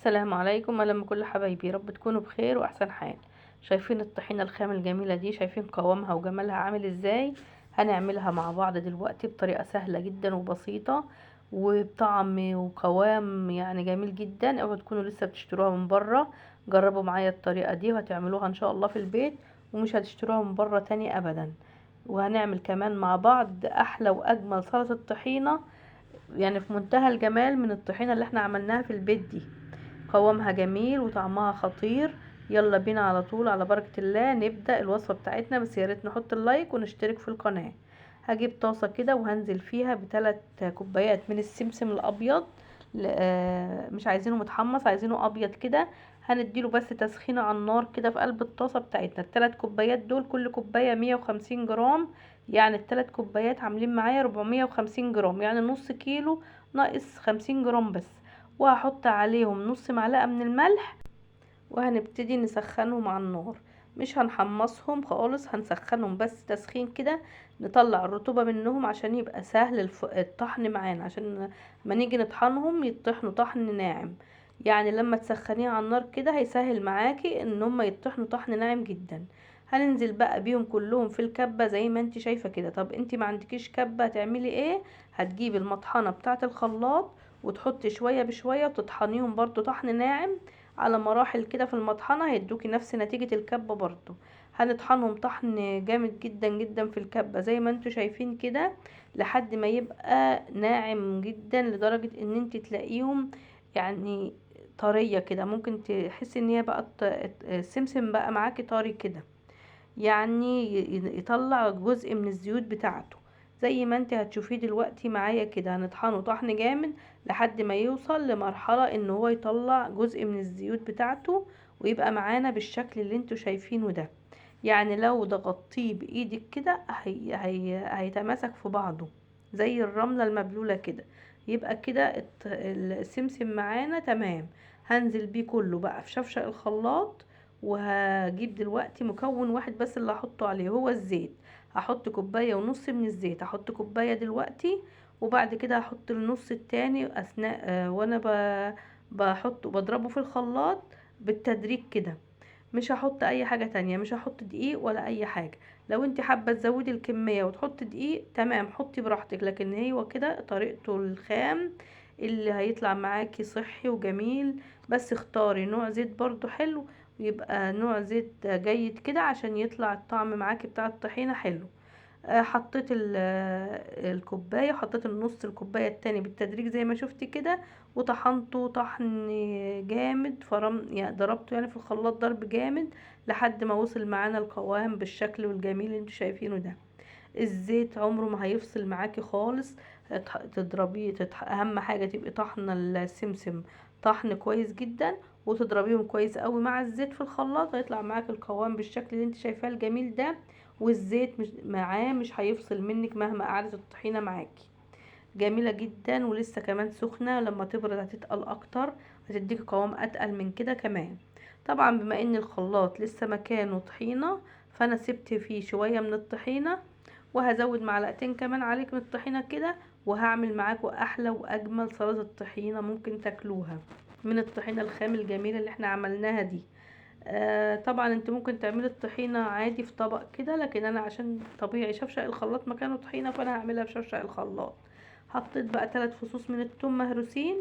السلام عليكم، اهلا بكل حبايبي. يا رب تكونوا بخير واحسن حال. شايفين الطحينه الخام الجميله دي؟ شايفين قوامها وجمالها عامل ازاي؟ هنعملها مع بعض دلوقتي بطريقه سهله جدا وبسيطه وبطعم وقوام يعني جميل جدا. اوعوا تكونوا لسه بتشتروها من بره. جربوا معايا الطريقه دي وهتعملوها ان شاء الله في البيت ومش هتشتروها من بره تاني ابدا. وهنعمل كمان مع بعض احلى واجمل سلطه طحينه، يعني في منتهى الجمال من الطحينه اللي احنا عملناها في البيت دي. قوامها جميل وطعمها خطير. يلا بينا على طول على بركة الله نبدأ الوصفة بتاعتنا، بس يا ريت نحط اللايك ونشترك في القناة. هجيب طاسة كده وهنزل فيها ب3 كوبايات من السمسم الأبيض. مش عايزينه متحمص، عايزينه أبيض كده. هنديله بس تسخينة على النار كده في قلب الطاسة بتاعتنا. ال3 كوبايات دول كل كوباية 150 جرام، يعني ال3 كوبايات عاملين معايا 450 جرام، يعني نص كيلو ناقص 50 جرام بس. وهحط عليهم نص معلقة من الملح، وهنبتدي نسخنهم على النار. مش هنحمصهم خالص، هنسخنهم بس تسخين كده، نطلع الرطوبة منهم عشان يبقى سهل الطحن معانا، عشان ما نيجي نطحنهم يطحنوا طحن ناعم. يعني لما تسخنيه على النار كده هيسهل معاكي ان هم يطحنوا طحن ناعم جدا. هننزل بقى بيهم كلهم في الكبة زي ما انت شايفة كده. طب انت ما عندكيش كبة هتعملي ايه؟ هتجيبي المطحنة بتاعة الخلاط وتحطي شوية بشوية وتطحنيهم برضو طحن ناعم على مراحل كده في المطحنة، هيدوكي نفس نتيجة الكبة برضو. هنطحنهم طحن جامد جدا جدا في الكبة زي ما انتوا شايفين كده، لحد ما يبقى ناعم جدا لدرجة ان انت تلاقيهم يعني طرية كده. ممكن تحسي ان هي بقى السمسم بقى معاكي طري كده، يعني يطلع جزء من الزيوت بتاعته زي ما انت هتشوفيه دلوقتي معايا كده. هنطحنه طحن جامد لحد ما يوصل لمرحلة ان هو يطلع جزء من الزيوت بتاعته ويبقى معانا بالشكل اللي انتوا شايفينه ده. يعني لو ضغطتيه بايدك كده هيتماسك في بعضه زي الرملة المبلولة كده. يبقى كده السمسم معانا تمام. هنزل بيه كله بقى في شفشق الخلاط. وهجيب دلوقتي مكون واحد بس اللي هحطه عليه هو الزيت. هحط كوباية ونص من الزيت، هحط كوباية دلوقتي وبعد كده هحط النص التاني اثناء وانا بحطه بضربه في الخلاط بالتدريج كده. مش هحط اي حاجة تانية، مش هحط دقيق ولا اي حاجة. لو انت حابة تزودي الكمية وتحطي دقيق تمام، حطي براحتك، لكن هو كده طريقته الخام اللي هيطلع معاكي صحي وجميل. بس اختاري نوع زيت برضو حلو، ويبقى نوع زيت جيد كده عشان يطلع الطعم معاكي بتاع الطحينة حلو. حطيت الكوباية، حطيت النص الكوباية التاني بالتدريج زي ما شفتي كده، وطحنته طحن جامد فرم، يعني ضربته يعني في الخلاط ضرب جامد لحد ما وصل معانا القوام بالشكل والجميل اللي انتوا شايفينه ده. الزيت عمره ما هيفصل معاكي خالص. تضربيه اهم حاجة تبقي طحنة السمسم طحن كويس جدا، وتضربيهم كويس قوي مع الزيت في الخلاط، هيطلع معاك القوام بالشكل اللي انت شايفاه الجميل ده. والزيت مش معاه مش هيفصل منك مهما قعدت الطحينة معاكي. جميلة جدا ولسه كمان سخنة، لما تبرد هتتقل اكتر، هتديك قوام اتقل من كده كمان. طبعا بما ان الخلاط لسه مكانه طحينة، فانا سبت فيه شوية من الطحينة، وهزود معلقتين كمان عليك من الطحينة كده. وهعمل معاكم احلى واجمل سلطة طحينة ممكن تاكلوها من الطحينة الخام الجميلة اللي احنا عملناها دي. طبعا انت ممكن تعملي الطحينة عادي في طبق كده، لكن انا عشان طبيعي شفشق الخلاط مكانه طحينة فانا هعملها في شفشق الخلاط. حطيت بقى 3 فصوص من الثوم مهروسين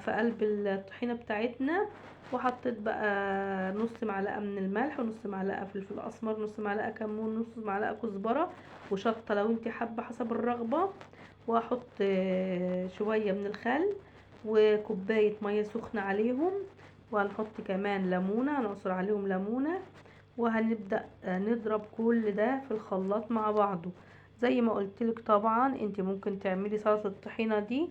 في قلب الطحينة بتاعتنا. وحطيت بقى نص معلقة من الملح ونص معلقة فلفل اسمر، نص معلقة كمون، نص معلقة كزبرة وشطة لو انت حابة حسب الرغبة. وهحط شوية من الخل وكوباية مية سخنة عليهم. وهنحط كمان ليمونة، هنعصر عليهم ليمونة. وهنبدأ نضرب كل ده في الخلاط مع بعضه. زي ما قلتلك طبعا انت ممكن تعملي سلطة الطحينة دي،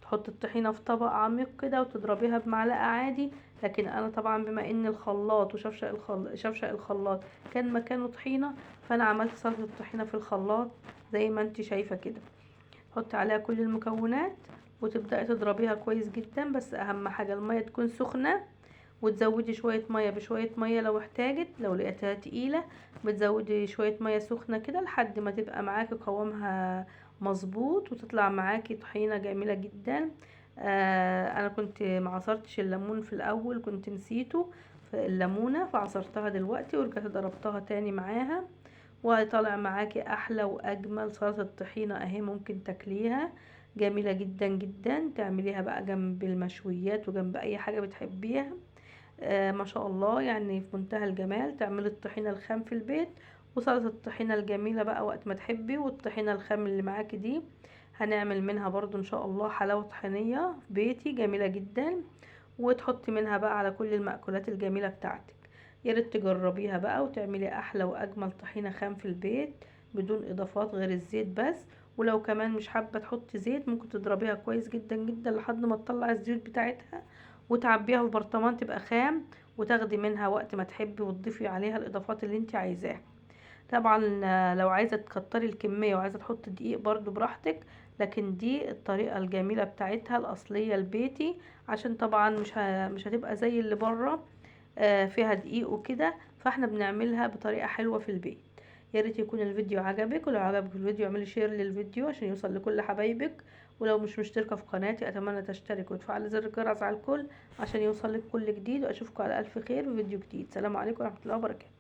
تحطي الطحينة في طبق عميق كده وتضربيها بمعلقة عادي. لكن انا طبعا بما ان الخلاط وشفشق شفشق الخلاط كان مكانه طحينة، فانا عملت سلطة الطحينة في الخلاط زي ما انت شايفة كده. حطي عليها كل المكونات وتبدأي تضربيها كويس جدا، بس اهم حاجة المية تكون سخنة. وتزودي شوية مية بشوية مية لو احتاجت، لو لقيتها تقيلة بتزودي شوية مية سخنة كده لحد ما تبقى معاكي قوامها مظبوط وتطلع معاكي طحينة جميلة جدا. انا كنت ما عصرتش الليمون في الاول، كنت نسيته في الليمونه، فعصرتها دلوقتي ورجعت ضربتها تاني معاها، وهيطلع معاكي احلى واجمل سلطه طحينه اهي. ممكن تاكليها جميله جدا جدا، تعمليها بقى جنب المشويات وجنب اي حاجه بتحبيها. ما شاء الله، يعني في منتهى الجمال. تعملي الطحينه الخام في البيت وسلطه الطحينه الجميله بقى وقت ما تحبي. والطحينه الخام اللي معاكي دي هنعمل منها برضو ان شاء الله حلاوه طحينيه في بيتي جميله جدا، وتحطي منها بقى على كل المأكولات الجميله بتاعتك. يا ريت تجربيها بقى وتعملي احلى واجمل طحينه خام في البيت بدون اضافات غير الزيت بس. ولو كمان مش حابه تحطي زيت، ممكن تضربيها كويس جدا جدا لحد ما تطلع الزيوت بتاعتها، وتعبيها في برطمان تبقى خام، وتاخدي منها وقت ما تحبي وتضيفي عليها الاضافات اللي انت عايزاها. طبعا لو عايزه تكتري الكميه وعايزه تحطي دقيق برضو براحتك، لكن دي الطريقه الجميله بتاعتها الاصليه البيتي، عشان طبعا مش هتبقى زي اللي بره فيها دقيق وكده، فاحنا بنعملها بطريقه حلوه في البيت. يا ريت يكون الفيديو عجبك، ولو عجبك الفيديو اعملي شير للفيديو عشان يوصل لكل حبايبك. ولو مش مشتركه في قناتي اتمنى تشترك وتفعل زر الجرس على الكل عشان يوصل لك كل جديد. واشوفكم على الف خير في فيديو جديد. سلام عليكم ورحمه الله وبركاته.